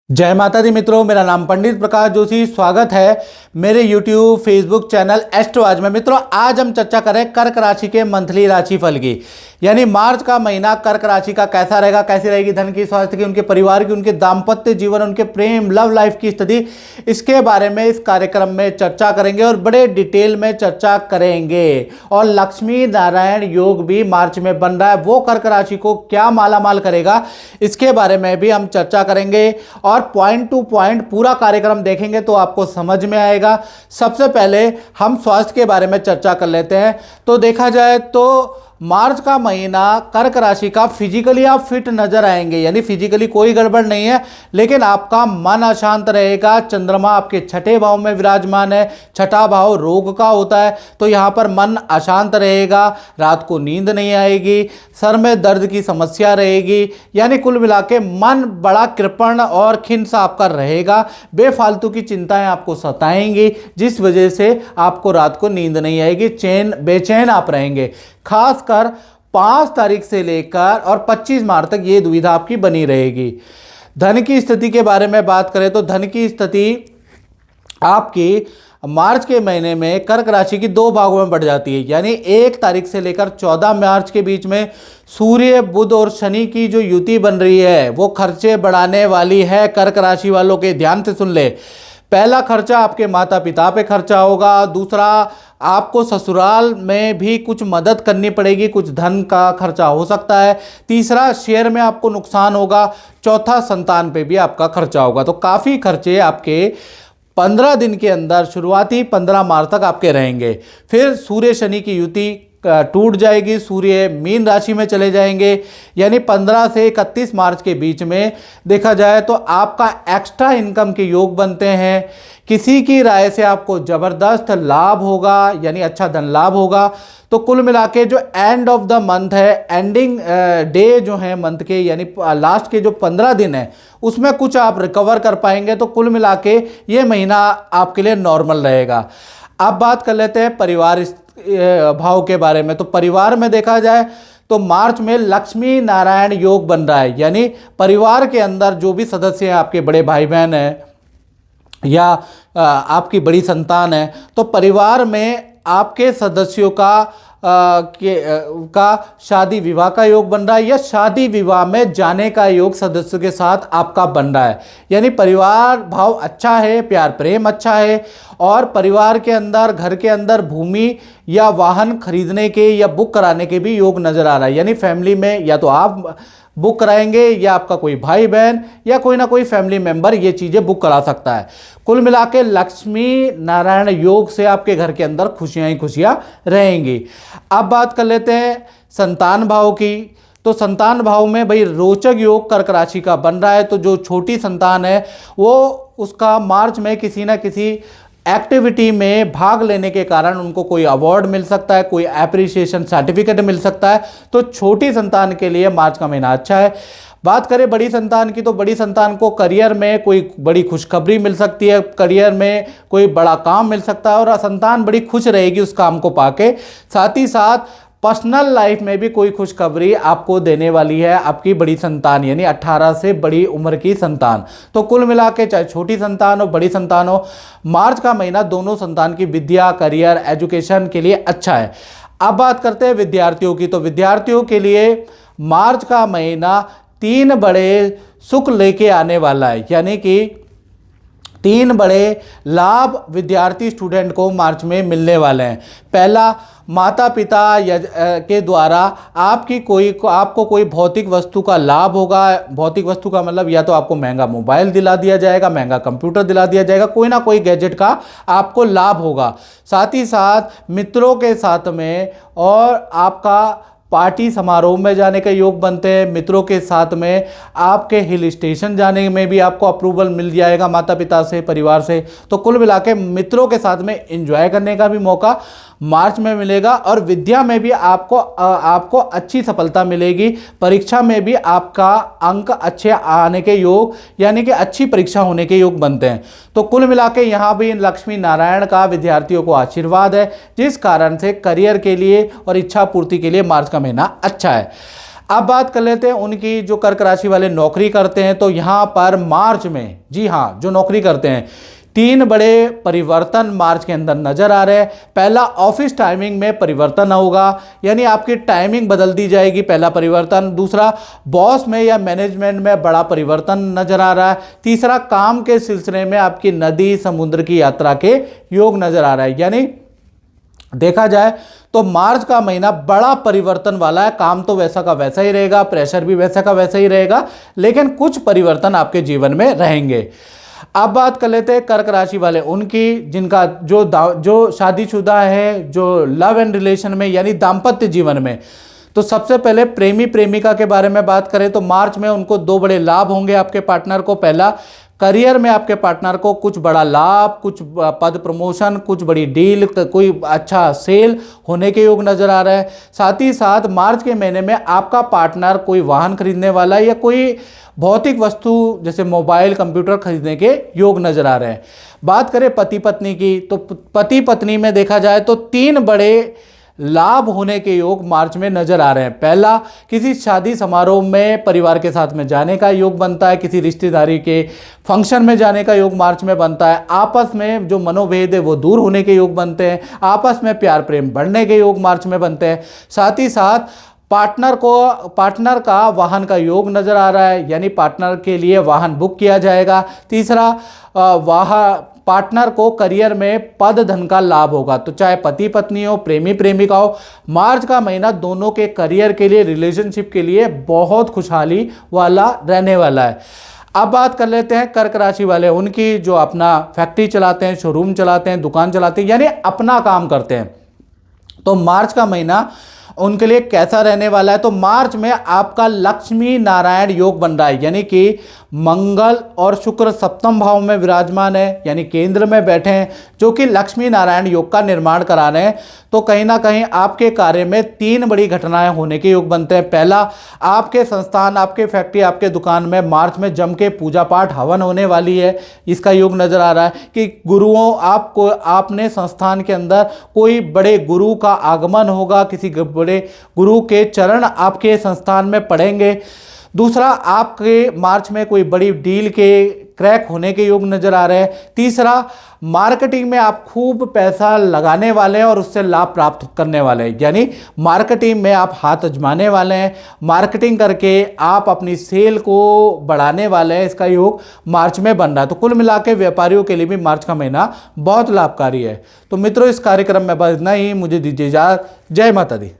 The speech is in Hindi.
जय माता दी मित्रों, मेरा नाम पंडित प्रकाश जोशी। स्वागत है मेरे YouTube फेसबुक चैनल एस्ट्रोलॉजी में। मित्रों, आज हम चर्चा करें कर्क राशि के मंथली राशिफल की, यानी मार्च का महीना कर्क राशि का कैसा रहेगा, कैसी रहेगी धन की, स्वास्थ्य की, उनके परिवार की, उनके दाम्पत्य जीवन, उनके प्रेम लव लाइफ की स्थिति, इसके बारे में इस कार्यक्रम में चर्चा करेंगे और बड़े डिटेल में चर्चा करेंगे। और लक्ष्मी नारायण योग भी मार्च में बन रहा है, वो कर्क राशि को क्या मालामाल करेगा, इसके बारे में भी हम चर्चा करेंगे और पॉइंट टू पॉइंट पूरा कार्यक्रम देखेंगे तो आपको समझ में आएगा। सबसे पहले हम स्वास्थ्य के बारे में चर्चा कर लेते हैं। तो देखा जाए तो मार्च का महीना कर्क राशि का फिजिकली आप फिट नजर आएंगे, यानी फिजिकली कोई गड़बड़ नहीं है, लेकिन आपका मन अशांत रहेगा। चंद्रमा आपके छठे भाव में विराजमान है, छठा भाव रोग का होता है, तो यहाँ पर मन अशांत रहेगा, रात को नींद नहीं आएगी, सर में दर्द की समस्या रहेगी, यानी कुल मिला के मन बड़ा कृपण और खिन्न आपका रहेगा। बेफालतू की चिंताएं आपको सताएंगी, जिस वजह से आपको रात को नींद नहीं आएगी, बेचैन आप रहेंगे। खासकर 5 तारीख से लेकर और 25 मार्च तक ये दुविधा आपकी बनी रहेगी। धन की स्थिति के बारे में बात करें तो धन की स्थिति आपकी मार्च के महीने में कर्क राशि की 2 भागों में बढ़ जाती है, यानी 1 तारीख से लेकर 14 मार्च के बीच में सूर्य बुध और शनि की जो युति बन रही है वो खर्चे बढ़ाने वाली है। कर्क राशि वालों के ध्यान से सुन ले। पहला खर्चा आपके माता पिता पे खर्चा होगा, दूसरा आपको ससुराल में भी कुछ मदद करनी पड़ेगी, कुछ धन का खर्चा हो सकता है, तीसरा शेयर में आपको नुकसान होगा, चौथा संतान पे भी आपका खर्चा होगा। तो काफ़ी खर्चे आपके 15 दिन के अंदर शुरुआती 15 मार्च तक आपके रहेंगे। फिर सूर्य शनि की युति टूट जाएगी, सूर्य मीन राशि में चले जाएंगे, यानी 15 से 31 मार्च के बीच में देखा जाए तो आपका एक्स्ट्रा इनकम के योग बनते हैं। किसी की राय से आपको ज़बरदस्त लाभ होगा, यानी अच्छा धन लाभ होगा। तो कुल मिला के जो एंड ऑफ द मंथ है, एंडिंग डे जो है मंथ के, यानी लास्ट के जो 15 दिन है उसमें कुछ आप रिकवर कर पाएंगे। तो कुल मिला के ये महीना आपके लिए नॉर्मल रहेगा। अब बात कर लेते हैं परिवार भाव के बारे में। तो परिवार में देखा जाए तो मार्च में लक्ष्मी नारायण योग बन रहा है, यानी परिवार के अंदर जो भी सदस्य हैं, आपके बड़े भाई बहन हैं या आपकी बड़ी संतान है, तो परिवार में आपके सदस्यों का शादी विवाह का योग बन रहा है या शादी विवाह में जाने का योग सदस्यों के साथ आपका बन रहा है, यानी परिवार भाव अच्छा है, प्यार प्रेम अच्छा है और परिवार के अंदर, घर के अंदर भूमि या वाहन खरीदने के या बुक कराने के भी योग नजर आ रहा है, यानी फैमिली में या तो आप बुक कराएंगे या आपका कोई भाई बहन या कोई ना कोई फैमिली मेंबर ये चीज़ें बुक करा सकता है। कुल मिला के लक्ष्मी नारायण योग से आपके घर के अंदर खुशियां ही खुशियां रहेंगी। अब बात कर लेते हैं संतान भाव की। तो संतान भाव में भाई रोचक योग कर्क राशि का बन रहा है। तो जो छोटी संतान है वो उसका मार्च में किसी ना किसी एक्टिविटी में भाग लेने के कारण उनको कोई अवार्ड मिल सकता है, कोई एप्रिसिएशन सर्टिफिकेट मिल सकता है। तो छोटी संतान के लिए मार्च का महीना अच्छा है। बात करें बड़ी संतान की, तो बड़ी संतान को करियर में कोई बड़ी खुशखबरी मिल सकती है, करियर में कोई बड़ा काम मिल सकता है और संतान बड़ी खुश रहेगी उस काम को पाके। साथ ही साथ पर्सनल लाइफ में भी कोई खुशखबरी आपको देने वाली है आपकी बड़ी संतान, यानी 18 से बड़ी उम्र की संतान। तो कुल मिला के चाहे छोटी संतान हो बड़ी संतान हो, मार्च का महीना दोनों संतान की विद्या, करियर, एजुकेशन के लिए अच्छा है। अब बात करते हैं विद्यार्थियों की। तो विद्यार्थियों के लिए मार्च का महीना 3 बड़े सुख लेके आने वाला है, यानी कि 3 बड़े लाभ विद्यार्थी स्टूडेंट को मार्च में मिलने वाले हैं। पहला, माता पिता के द्वारा आपको कोई भौतिक वस्तु का लाभ होगा। भौतिक वस्तु का मतलब या तो आपको महंगा मोबाइल दिला दिया जाएगा, महंगा कंप्यूटर दिला दिया जाएगा, कोई ना कोई गैजेट का आपको लाभ होगा। साथ ही साथ मित्रों के साथ में और आपका पार्टी समारोह में जाने का योग बनते हैं। मित्रों के साथ में आपके हिल स्टेशन जाने में भी आपको अप्रूवल मिल जाएगा माता पिता से, परिवार से। तो कुल मिला के मित्रों के साथ में एंजॉय करने का भी मौका मार्च में मिलेगा और विद्या में भी आपको अच्छी सफलता मिलेगी। परीक्षा में भी आपका अंक अच्छे आने के योग, यानी कि अच्छी परीक्षा होने के योग बनते हैं। तो कुल मिला के यहाँ भी लक्ष्मी नारायण का विद्यार्थियों को आशीर्वाद है, जिस कारण से करियर के लिए और इच्छा पूर्ति के लिए मार्च का महीना अच्छा है। अब बात कर लेते हैं उनकी जो कर्क राशि वाले नौकरी करते हैं, तो यहाँ पर मार्च में, जी हाँ, जो नौकरी करते हैं, 3 बड़े परिवर्तन मार्च के अंदर नजर आ रहे हैं। पहला, ऑफिस टाइमिंग में परिवर्तन होगा, यानी आपकी टाइमिंग बदल दी जाएगी, पहला परिवर्तन। दूसरा, बॉस में या मैनेजमेंट में बड़ा परिवर्तन नजर आ रहा है। तीसरा, काम के सिलसिले में आपकी नदी समुद्र की यात्रा के योग नजर आ रहा है। यानी देखा जाए तो मार्च का महीना बड़ा परिवर्तन वाला है। काम तो वैसा का वैसा ही रहेगा, प्रेशर भी वैसा का वैसा ही रहेगा, लेकिन कुछ परिवर्तन आपके जीवन में रहेंगे। अब बात कर लेते हैं कर्क राशि वाले उनकी, जिनका जो शादीशुदा है, जो लव एंड रिलेशन में यानी दाम्पत्य जीवन में, तो सबसे पहले प्रेमी प्रेमिका के बारे में बात करें तो मार्च में उनको 2 बड़े लाभ होंगे आपके पार्टनर को। पहला, करियर में आपके पार्टनर को कुछ बड़ा लाभ, कुछ पद प्रमोशन, कुछ बड़ी डील, कोई अच्छा सेल होने के योग नजर आ रहा है। साथ ही साथ मार्च के महीने में आपका पार्टनर कोई वाहन खरीदने वाला है या कोई भौतिक वस्तु जैसे मोबाइल, कंप्यूटर खरीदने के योग नजर आ रहे हैं। बात करें पति पत्नी की, तो पति पत्नी में देखा जाए तो 3 बड़े लाभ होने के योग मार्च में नजर आ रहे हैं। पहला, किसी शादी समारोह में परिवार के साथ में जाने का योग बनता है, किसी रिश्तेदारी के फंक्शन में जाने का योग मार्च में बनता है। आपस में जो मनोभेद है वो दूर होने के योग बनते हैं, आपस में प्यार प्रेम बढ़ने के योग मार्च में बनते हैं। साथ ही साथ पार्टनर का वाहन का योग नजर आ रहा है, यानी पार्टनर के लिए वाहन बुक किया जाएगा। तीसरा, पार्टनर को करियर में पद धन का लाभ होगा। तो चाहे पति पत्नी हो, प्रेमी प्रेमिका हो, मार्च का महीना दोनों के करियर के लिए, रिलेशनशिप के लिए बहुत खुशहाली वाला रहने वाला है। अब बात कर लेते हैं कर्क राशि वाले उनकी, जो अपना फैक्ट्री चलाते हैं, शोरूम चलाते हैं, दुकान चलाते हैं, यानी अपना काम करते हैं। तो मार्च का महीना उनके लिए कैसा रहने वाला है? तो मार्च में आपका लक्ष्मी नारायण योग बन रहा है, यानी कि मंगल और शुक्र सप्तम भाव में विराजमान है, यानी केंद्र में बैठे हैं, जो कि लक्ष्मी नारायण योग का निर्माण करा रहे हैं। तो कहीं ना कहीं आपके कार्य में 3 बड़ी घटनाएं होने के योग बनते हैं। पहला, आपके संस्थान, आपके फैक्ट्री, आपके दुकान में मार्च में जम के पूजा पाठ हवन होने वाली है, इसका योग नजर आ रहा है कि गुरुओं आपने संस्थान के अंदर कोई बड़े गुरु का आगमन होगा, किसी बड़े गुरु के चरण आपके संस्थान में पड़ेंगे। दूसरा, आपके मार्च में कोई बड़ी डील के क्रैक होने के योग नजर आ रहे हैं। तीसरा, मार्केटिंग में आप खूब पैसा लगाने वाले हैं और उससे लाभ प्राप्त करने वाले हैं, यानी मार्केटिंग में आप हाथ आजमाने वाले हैं, मार्केटिंग करके आप अपनी सेल को बढ़ाने वाले हैं, इसका योग मार्च में बन रहा है। तो कुल मिला के व्यापारियों के लिए भी मार्च का महीना बहुत लाभकारी है। तो मित्रों, इस कार्यक्रम में बस इतना ही, मुझे दीजिए इजाजत। जय माता दी।